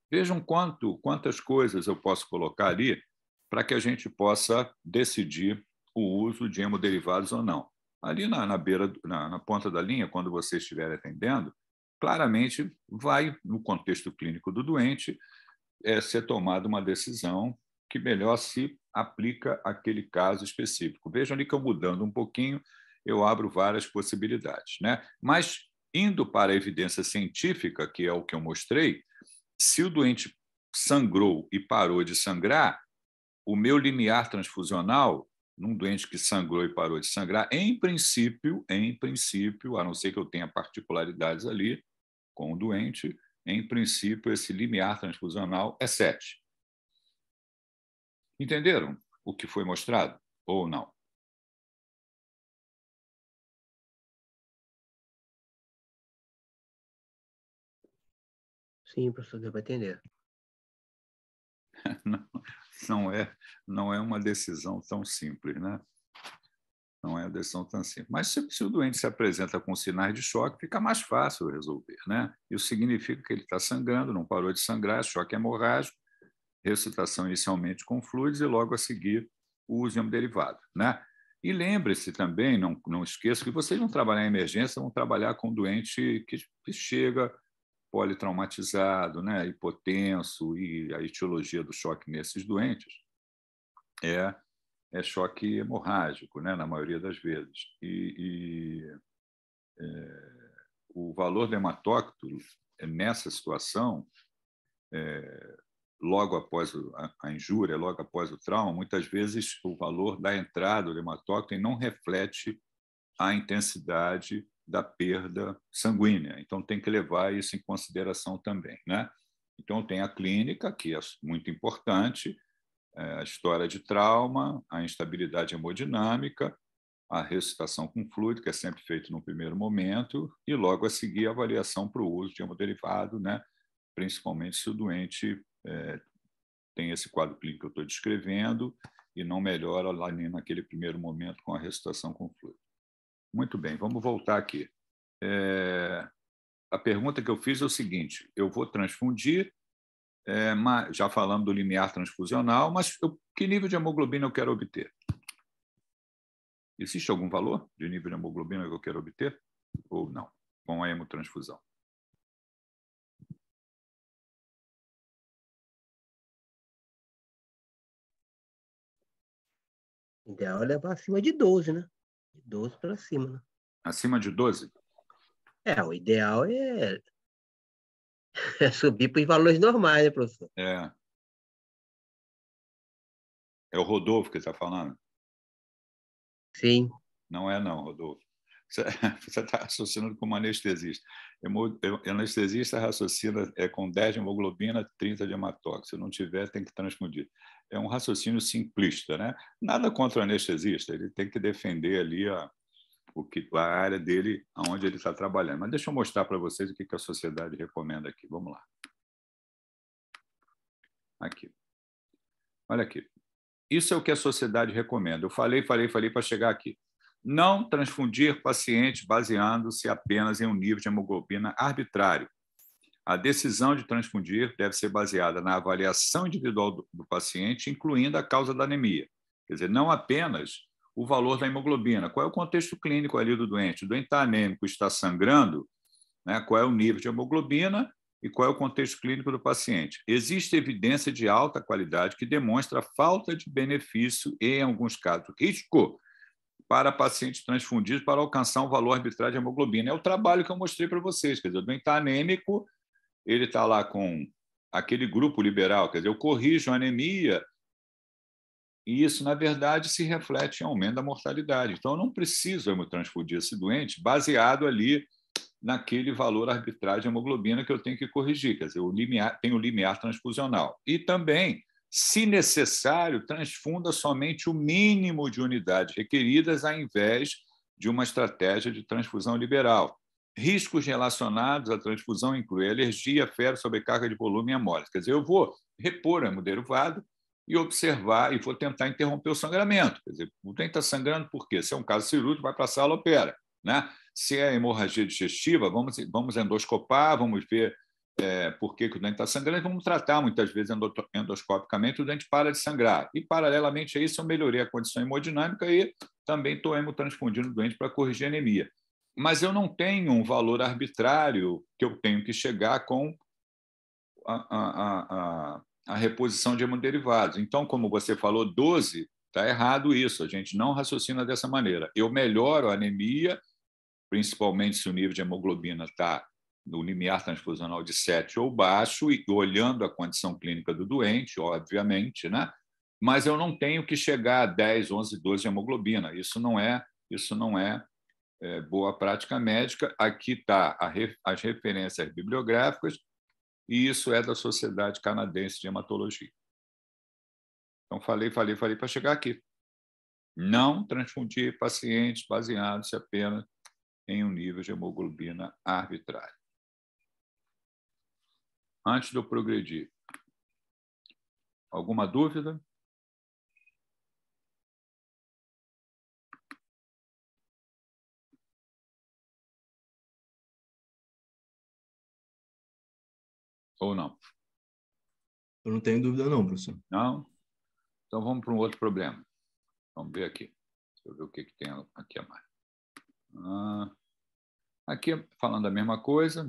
[SPEAKER 1] Vejam quantas coisas eu posso colocar ali para que a gente possa decidir o uso de hemoderivados ou não. Ali na beira, na ponta da linha, quando você estiver atendendo, claramente vai, no contexto clínico do doente, ser tomada uma decisão que melhor se aplica àquele caso específico. Vejam ali que eu mudando um pouquinho, eu abro várias possibilidades, né? Mas, indo para a evidência científica, que é o que eu mostrei, se o doente sangrou e parou de sangrar, o meu limiar transfusional, num doente que sangrou e parou de sangrar, em princípio, a não ser que eu tenha particularidades ali com o doente, em princípio, esse limiar transfusional é 7. Entenderam o que foi mostrado ou não?
[SPEAKER 4] Sim, professor, deu para entender.
[SPEAKER 1] Não é uma decisão tão simples, né? Não é uma decisão tão simples. Mas se o doente se apresenta com sinais de choque, fica mais fácil resolver, né? Isso significa que ele está sangrando, não parou de sangrar, choque hemorrágico, ressuscitação inicialmente com fluidos e logo a seguir o uso de hemoderivados, né? E lembre-se também, não esqueça que vocês vão trabalhar em emergência, vão trabalhar com um doente que chega politraumatizado, né, hipotenso, e a etiologia do choque nesses doentes é choque hemorrágico, né, na maioria das vezes. O valor do hematócrito nessa situação, logo após a injúria, logo após o trauma, muitas vezes o valor da entrada do hematócrito não reflete a intensidade da perda sanguínea. Então, tem que levar isso em consideração também, né? Então, tem a clínica, que é muito importante, a história de trauma, a instabilidade hemodinâmica, a ressuscitação com fluido, que é sempre feito no primeiro momento, e logo a seguir a avaliação para o uso de hemoderivado, né? Principalmente se o doente tem esse quadro clínico que eu estou descrevendo e não melhora lá naquele primeiro momento com a ressuscitação com fluido. Muito bem, vamos voltar aqui. A pergunta que eu fiz é o seguinte: eu vou transfundir, já falando do limiar transfusional, mas que nível de hemoglobina eu quero obter? Existe algum valor de nível de hemoglobina que eu quero obter? Ou não, com a hemotransfusão?
[SPEAKER 4] O ideal é levar acima de 12, né? De 12 para cima, né?
[SPEAKER 1] Acima de 12?
[SPEAKER 4] O ideal é subir para os valores normais, né, professor?
[SPEAKER 1] É o Rodolfo que está falando?
[SPEAKER 4] Sim.
[SPEAKER 1] Não é não, Rodolfo. Você está raciocinando como anestesista. Anestesista raciocina com 10 de hemoglobina, 30 de hematócrito. Se não tiver, tem que transfundir. É um raciocínio simplista, né? Nada contra o anestesista, ele tem que defender ali a área dele, onde ele está trabalhando. Mas deixa eu mostrar para vocês o que a sociedade recomenda aqui. Vamos lá. Aqui. Olha aqui. Isso é o que a sociedade recomenda. Eu falei para chegar aqui. Não transfundir pacientes baseando-se apenas em um nível de hemoglobina arbitrário. A decisão de transfundir deve ser baseada na avaliação individual do paciente, incluindo a causa da anemia. Quer dizer, não apenas o valor da hemoglobina. Qual é o contexto clínico ali do doente? O doente está anêmico, está sangrando, né? Qual é o nível de hemoglobina e qual é o contexto clínico do paciente? Existe evidência de alta qualidade que demonstra a falta de benefício e, em alguns casos, risco para pacientes transfundidos para alcançar um valor arbitrário de hemoglobina. É o trabalho que eu mostrei para vocês. Quer dizer, o doente está anêmico, ele está lá com aquele grupo liberal, quer dizer, eu corrijo a anemia e isso, na verdade, se reflete em aumento da mortalidade. Então, eu não preciso hemotransfundir esse doente baseado ali naquele valor arbitrário de hemoglobina que eu tenho que corrigir. Quer dizer, tem o limiar transfusional. E também, se necessário, transfunda somente o mínimo de unidades requeridas, ao invés de uma estratégia de transfusão liberal. Riscos relacionados à transfusão incluem alergia, febre, sobrecarga de volume e hemólise. Quer dizer, eu vou repor o hemoderivado e observar e vou tentar interromper o sangramento. Quer dizer, o doente está sangrando por quê? Se é um caso cirúrgico, vai para a sala, opera, né? Se é hemorragia digestiva, vamos endoscopar, vamos ver por que o doente está sangrando, e vamos tratar muitas vezes endoscopicamente, o doente para de sangrar. E, paralelamente a isso, eu melhorei a condição hemodinâmica e também estou hemotransfundindo o doente para corrigir a anemia. Mas eu não tenho um valor arbitrário que eu tenho que chegar com a reposição de hemoderivados. Então, como você falou, 12, está errado isso, a gente não raciocina dessa maneira. Eu melhoro a anemia, principalmente se o nível de hemoglobina está no limiar transfusional de 7 ou baixo, e olhando a condição clínica do doente, obviamente, né? Mas eu não tenho que chegar a 10, 11, 12 de hemoglobina. Isso não é boa prática médica. Aqui está as referências bibliográficas, e isso é da Sociedade Canadense de Hematologia. Então, falei para chegar aqui. Não transfundir pacientes baseados apenas em um nível de hemoglobina arbitrário. Antes de eu progredir, alguma dúvida? Ou não?
[SPEAKER 5] Eu não tenho dúvida não, professor.
[SPEAKER 1] Não? Então vamos para um outro problema. Vamos ver aqui. Deixa eu ver o que tem aqui a mais. Aqui, falando da mesma coisa,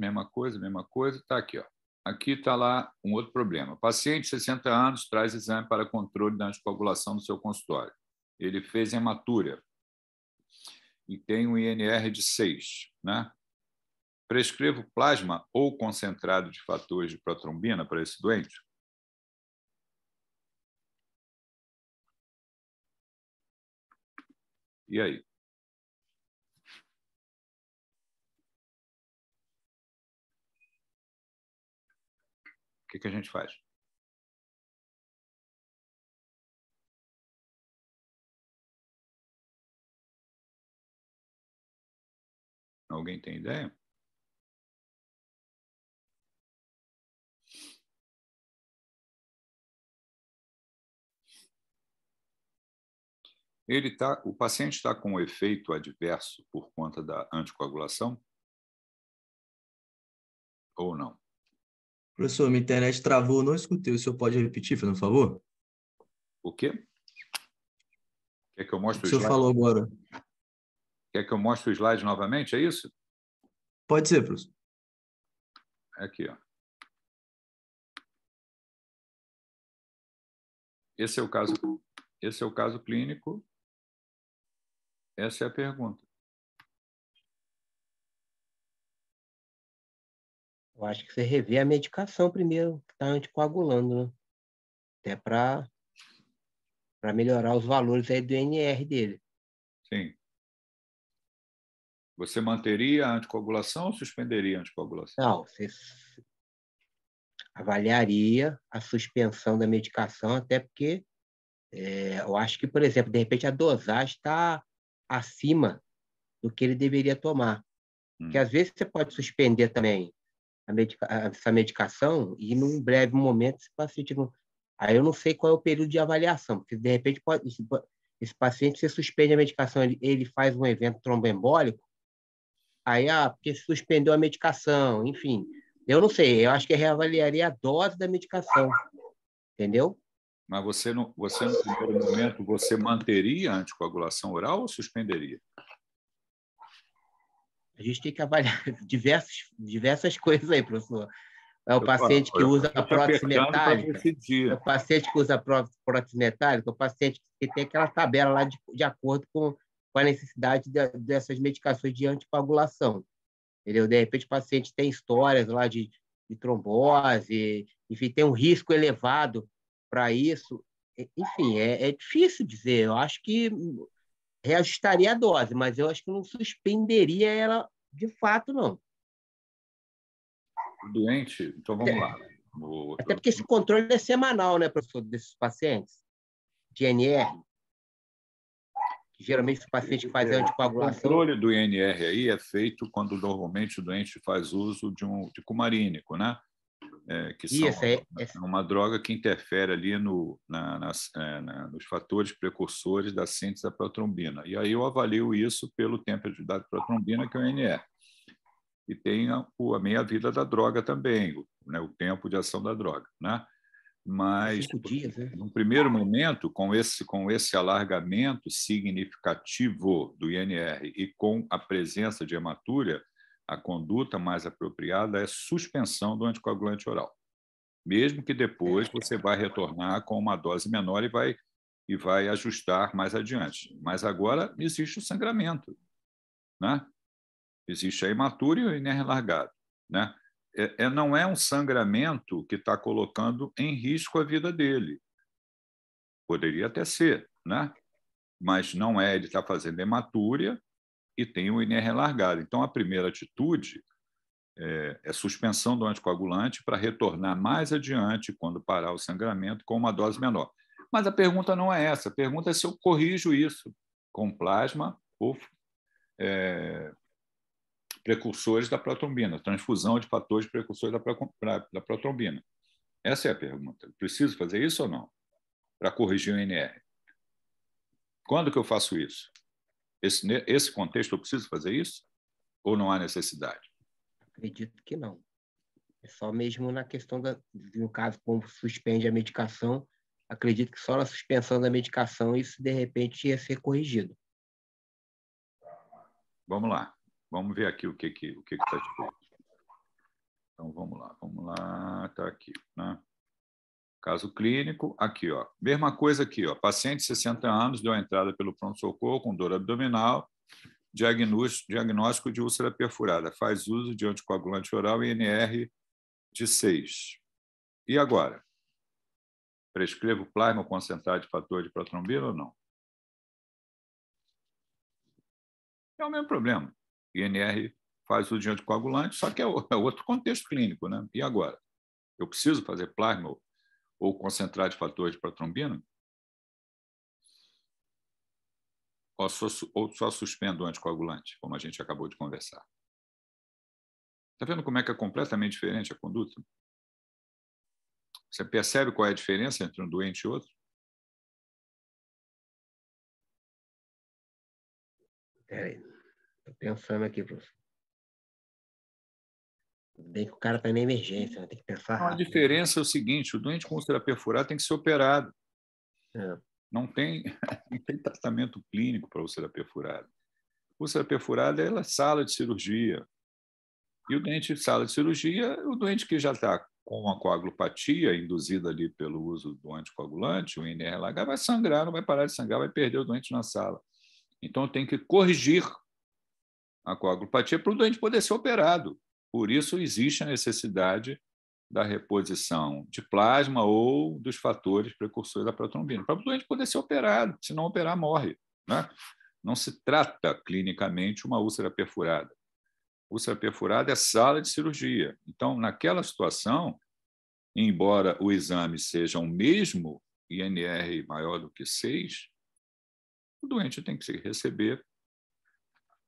[SPEAKER 1] está aqui, ó. Aqui está lá um outro problema. Paciente de 60 anos traz exame para controle da anticoagulação no seu consultório. Ele fez hematúria e tem um INR de 6, né? Prescrevo plasma ou concentrado de fatores de protrombina para esse doente? E aí? que a gente faz? Alguém tem ideia? O paciente está com um efeito adverso por conta da anticoagulação? Ou não?
[SPEAKER 5] Professor, minha internet travou, não escutei. O senhor pode repetir, por favor?
[SPEAKER 1] O quê? Quer que eu mostre
[SPEAKER 5] o slide? O senhor falou agora.
[SPEAKER 1] Quer que eu mostre o slide novamente? É isso?
[SPEAKER 5] Pode ser, professor.
[SPEAKER 1] Aqui, ó. Esse é o caso clínico. Essa é a pergunta.
[SPEAKER 4] Eu acho que você revê a medicação primeiro, que está anticoagulando, né? Até para melhorar os valores aí do NR dele.
[SPEAKER 1] Sim. Você manteria a anticoagulação ou suspenderia a anticoagulação?
[SPEAKER 4] Não, você avaliaria a suspensão da medicação, até porque eu acho que, por exemplo, de repente a dosagem está acima do que ele deveria tomar. Porque às vezes você pode suspender também essa medicação e num breve momento esse paciente não... Aí eu não sei qual é o período de avaliação, porque de repente esse paciente, você suspende a medicação, ele faz um evento tromboembólico, aí, porque suspendeu a medicação, enfim. Eu não sei, eu acho que reavaliaria a dose da medicação, entendeu?
[SPEAKER 1] Mas você no primeiro momento, você manteria a anticoagulação oral ou suspenderia?
[SPEAKER 4] A gente tem que avaliar diversas coisas aí, professor. É o paciente que usa a prótese metálica. É o paciente que usa a prótese metálica, o paciente que tem aquela tabela lá de acordo com a necessidade dessas medicações de anticoagulação. Entendeu? De repente, o paciente tem histórias lá de trombose, enfim, tem um risco elevado para isso. Enfim, é difícil dizer. Eu acho que reajustaria a dose, mas eu acho que não suspenderia ela de fato, não.
[SPEAKER 1] O doente, então vamos lá.
[SPEAKER 4] Até porque esse controle é semanal, né, professor, desses pacientes? De NR. Geralmente, esse paciente que faz a anticoagulação...
[SPEAKER 1] O controle do INR aí é feito quando normalmente o doente faz uso de cumarínico, né? Que é uma droga que interfere ali nos fatores precursores da síntese da protrombina. E aí eu avalio isso pelo tempo de atividade de protrombina, que é o INR. E tem a meia-vida da droga também, né? O tempo de ação da droga, né? Mas,
[SPEAKER 4] 5 dias, né?
[SPEAKER 1] no primeiro momento, com esse alargamento significativo do INR e com a presença de hematúria, a conduta mais apropriada é suspensão do anticoagulante oral. Mesmo que depois você vai retornar com uma dose menor e vai ajustar mais adiante. Mas agora existe o sangramento, né? Existe a hematúria e o INR largado, né? Não é um sangramento que está colocando em risco a vida dele. Poderia até ser, né? Mas não é. Ele está fazendo hematúria e tem o INR largado. Então, a primeira atitude é suspensão do anticoagulante para retornar mais adiante, quando parar o sangramento, com uma dose menor. Mas a pergunta não é essa. A pergunta é se eu corrijo isso com plasma ou precursores da protrombina, transfusão de fatores precursores da protrombina. Essa é a pergunta. Preciso fazer isso ou não? Para corrigir o INR. Quando que eu faço isso? Esse contexto eu preciso fazer isso? Ou não há necessidade?
[SPEAKER 4] Acredito que não. É só mesmo na questão no caso, como suspende a medicação, acredito que só na suspensão da medicação isso, de repente, ia ser corrigido.
[SPEAKER 1] Vamos lá. Vamos ver aqui o que está escrito. Então, vamos lá. Está aqui, né? Caso clínico, aqui, ó. Mesma coisa aqui, ó. Paciente de 60 anos deu a entrada pelo pronto-socorro com dor abdominal, diagnóstico de úlcera perfurada. Faz uso de anticoagulante oral e INR de 6. E agora? Prescrevo plasma concentrado de fator de protrombina ou não? É o mesmo problema. INR faz uso de anticoagulante, só que é outro contexto clínico, né? E agora? Eu preciso fazer plasma ou concentrado de fatores de protrombina? Ou só suspendo o anticoagulante, como a gente acabou de conversar? Está vendo como é que é completamente diferente a conduta? Você percebe qual é a diferença entre um doente e outro?
[SPEAKER 4] Peraí, estou pensando aqui, professor. Bem que o cara está na emergência, né? Tem que pensar rápido.
[SPEAKER 1] A diferença é o seguinte: o doente com úlcera perfurada tem que ser operado. Não tem tratamento clínico para úlcera perfurada. Úlcera perfurada é sala de cirurgia. E o doente de sala de cirurgia, o doente que já está com uma coagulopatia induzida ali pelo uso do anticoagulante, o INR-LH, vai sangrar, não vai parar de sangrar, vai perder o doente na sala. Então, tem que corrigir a coagulopatia para o doente poder ser operado. Por isso, existe a necessidade da reposição de plasma ou dos fatores precursores da protrombina, para o doente poder ser operado. Se não operar, morre, né? Não se trata clinicamente uma úlcera perfurada. Úlcera perfurada é sala de cirurgia. Então, naquela situação, embora o exame seja o mesmo, INR maior do que 6, o doente tem que receber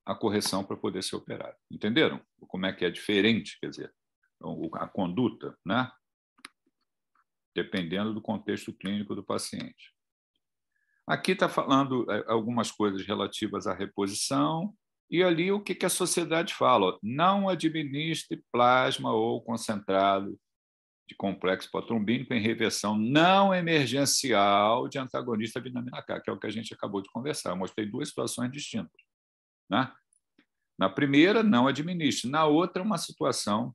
[SPEAKER 1] a correção para poder ser operado. Entenderam? Como é que é diferente, quer dizer, a conduta, né? Dependendo do contexto clínico do paciente. Aqui está falando algumas coisas relativas à reposição, e ali o que a sociedade fala? Não administre plasma ou concentrado de complexo protrombínico em reversão não emergencial de antagonista vitamina K, que é o que a gente acabou de conversar. Eu mostrei duas situações distintas, né? Na primeira, não administre. Na outra, uma situação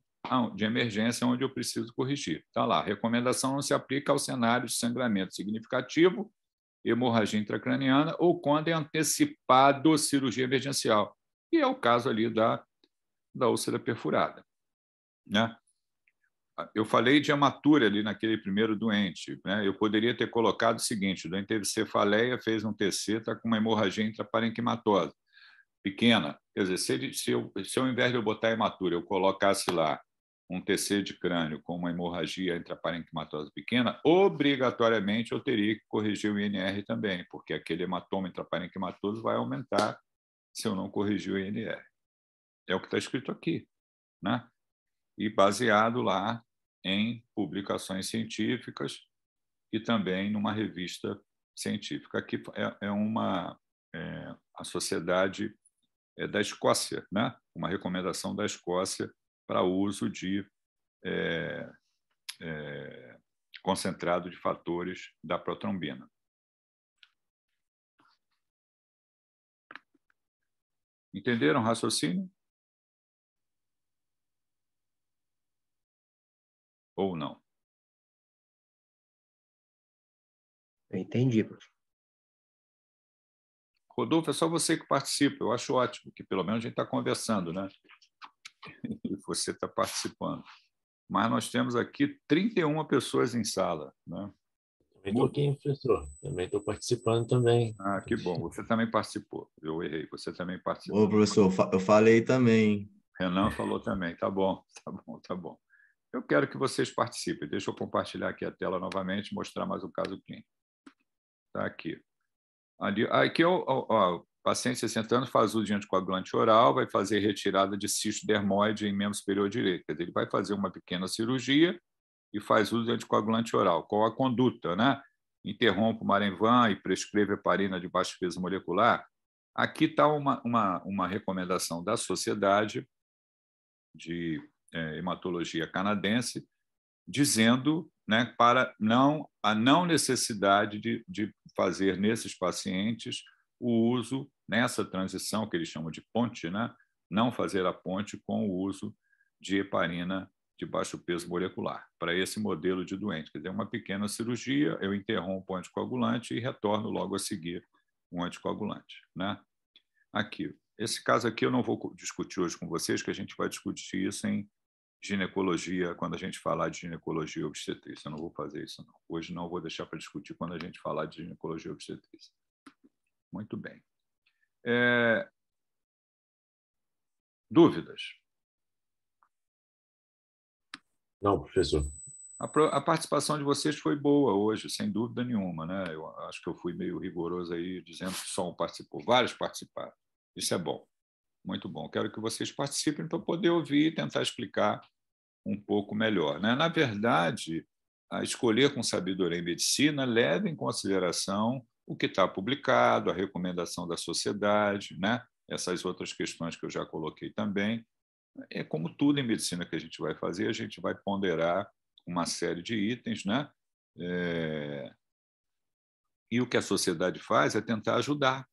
[SPEAKER 1] de emergência onde eu preciso corrigir. Está lá. A recomendação não se aplica ao cenário de sangramento significativo, hemorragia intracraniana ou quando é antecipado cirurgia emergencial. E é o caso ali da úlcera perfurada, né? Eu falei de hematura ali naquele primeiro doente, né? Eu poderia ter colocado o seguinte: o doente teve cefaleia, fez um TC, está com uma hemorragia intraparenquimatosa pequena. Quer dizer, se eu, ao invés de eu botar hematura, eu colocasse lá um TC de crânio com uma hemorragia intraparenquimatosa pequena, obrigatoriamente eu teria que corrigir o INR também, porque aquele hematoma intraparenquimatoso vai aumentar se eu não corrigir o INR. É o que está escrito aqui, né? E baseado lá em publicações científicas e também numa revista científica. Aqui a sociedade da Escócia, né? Uma recomendação da Escócia para uso de concentrado de fatores da protrombina. Entenderam o raciocínio? Ou não?
[SPEAKER 4] Eu entendi, professor.
[SPEAKER 1] Rodolfo, é só você que participa. Eu acho ótimo que pelo menos a gente está conversando, né? E você está participando. Mas nós temos aqui 31 pessoas em sala, né?
[SPEAKER 2] Também estou aqui, professor. Também estou participando também.
[SPEAKER 1] Ah, que bom. Você também participou. Eu errei. Você também participou.
[SPEAKER 5] Ô, professor, eu falei também.
[SPEAKER 1] Renan falou também. Tá bom, tá bom, tá bom. Eu quero que vocês participem. Deixa eu compartilhar aqui a tela novamente e mostrar mais um caso clínico. Está aqui. Aqui, o paciente de 60 anos faz uso de anticoagulante oral, vai fazer retirada de cisto dermoide em membro superior direito. Quer dizer, ele vai fazer uma pequena cirurgia e faz uso de anticoagulante oral. Qual a conduta, né? Interrompe o Marenvan e prescreve heparina de baixo peso molecular. Aqui está uma recomendação da Sociedade de Hematologia Canadense, dizendo, né, para a não necessidade de fazer nesses pacientes o uso, nessa transição que eles chamam de ponte, né, não fazer a ponte com o uso de heparina de baixo peso molecular, para esse modelo de doente. Quer dizer, uma pequena cirurgia, eu interrompo o anticoagulante e retorno logo a seguir um anticoagulante, né? Aqui, esse caso aqui eu não vou discutir hoje com vocês, que a gente vai discutir isso em ginecologia, quando a gente falar de ginecologia e obstetrícia. Eu não vou fazer isso, não. Hoje não vou deixar para discutir quando a gente falar de ginecologia e obstetrícia. Muito bem. Dúvidas?
[SPEAKER 2] Não, professor.
[SPEAKER 1] A participação de vocês foi boa hoje, sem dúvida nenhuma, né? Eu acho que eu fui meio rigoroso aí, dizendo que só um participou, vários participaram. Isso é bom, muito bom. Quero que vocês participem para poder ouvir e tentar explicar um pouco melhor, né? Na verdade, a escolher com sabedoria em medicina leva em consideração o que está publicado, a recomendação da sociedade, né? Essas outras questões que eu já coloquei também. É como tudo em medicina que a gente vai fazer, a gente vai ponderar uma série de itens, né? E o que a sociedade faz é tentar ajudar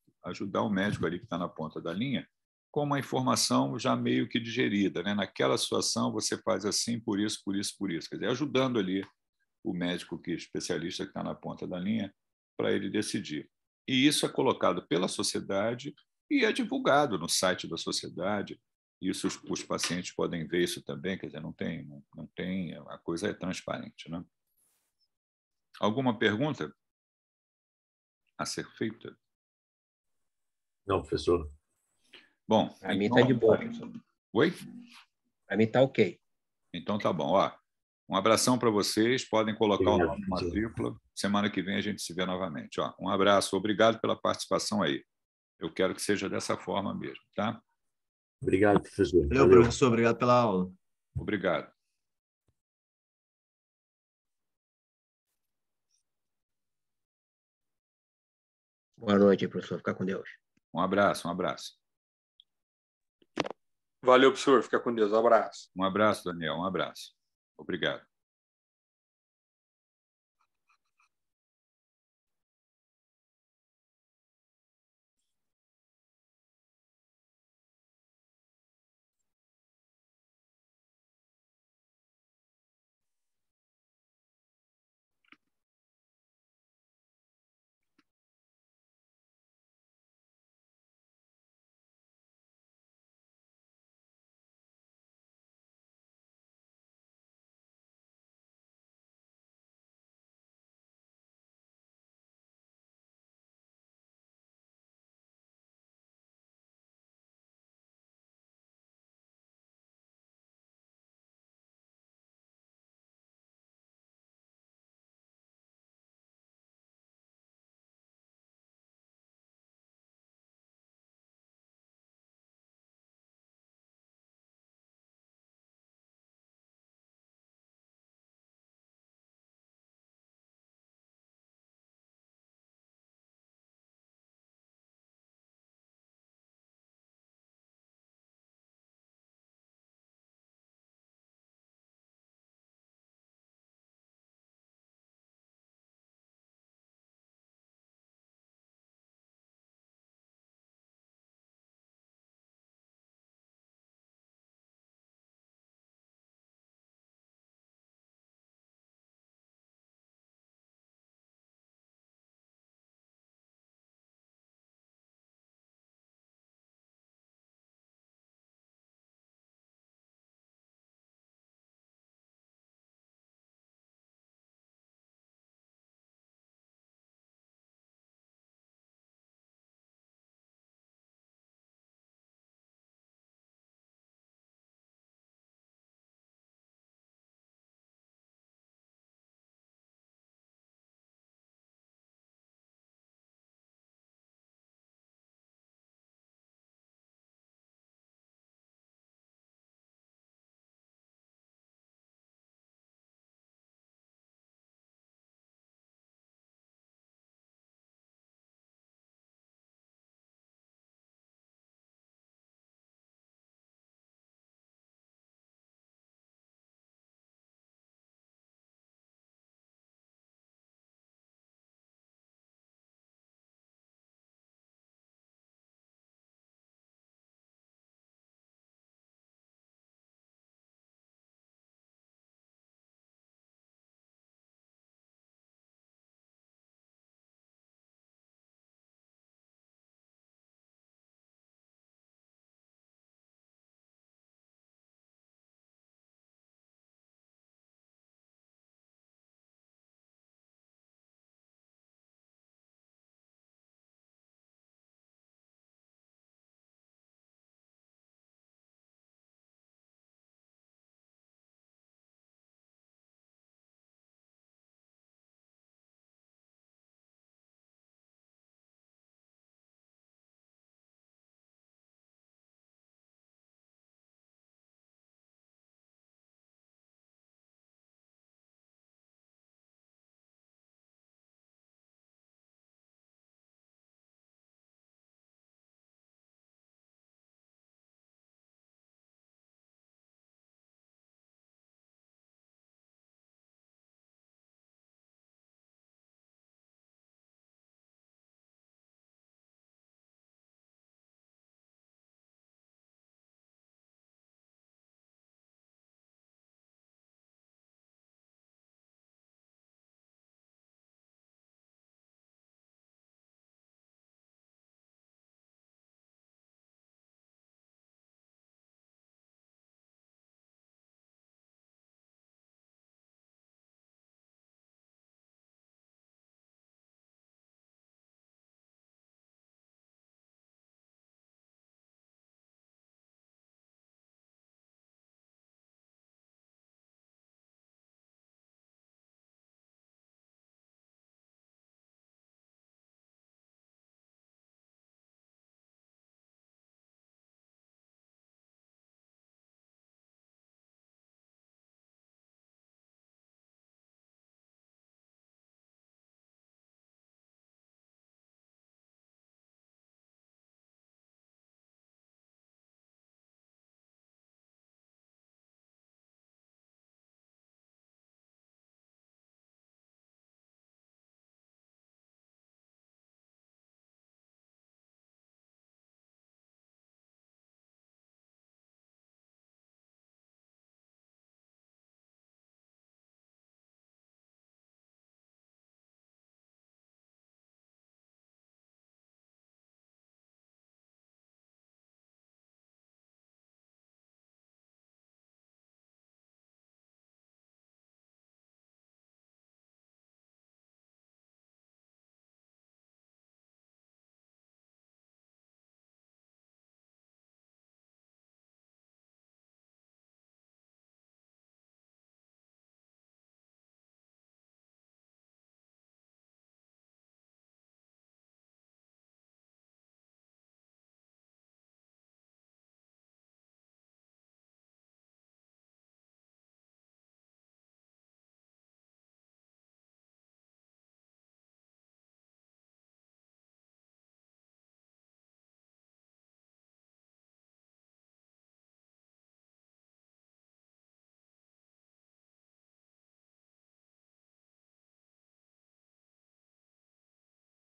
[SPEAKER 1] o médico ali que está na ponta da linha com uma informação já meio que digerida, né? Naquela situação você faz assim, por isso, por isso, por isso. Quer dizer, ajudando ali o médico especialista que está na ponta da linha para ele decidir. E isso é colocado pela sociedade e é divulgado no site da sociedade. Isso os pacientes podem ver isso também, quer dizer, não tem, a coisa é transparente, né? Alguma pergunta a ser feita?
[SPEAKER 2] Não, professor.
[SPEAKER 1] Bom,
[SPEAKER 4] a mim está de boa, professor.
[SPEAKER 1] Oi?
[SPEAKER 4] A mim está ok.
[SPEAKER 1] Então tá bom. Ó, um abração para vocês, podem colocar o nome na matrícula. Semana que vem a gente se vê novamente. Ó, um abraço, obrigado pela participação aí. Eu quero que seja dessa forma mesmo, tá?
[SPEAKER 2] Obrigado, professor.
[SPEAKER 5] Valeu, professor. Obrigado pela aula.
[SPEAKER 1] Obrigado.
[SPEAKER 4] Boa noite, professor. Fica com Deus.
[SPEAKER 1] Um abraço, um abraço.
[SPEAKER 7] Valeu, professor. Fica com Deus. Um abraço.
[SPEAKER 1] Um abraço, Daniel. Um abraço. Obrigado.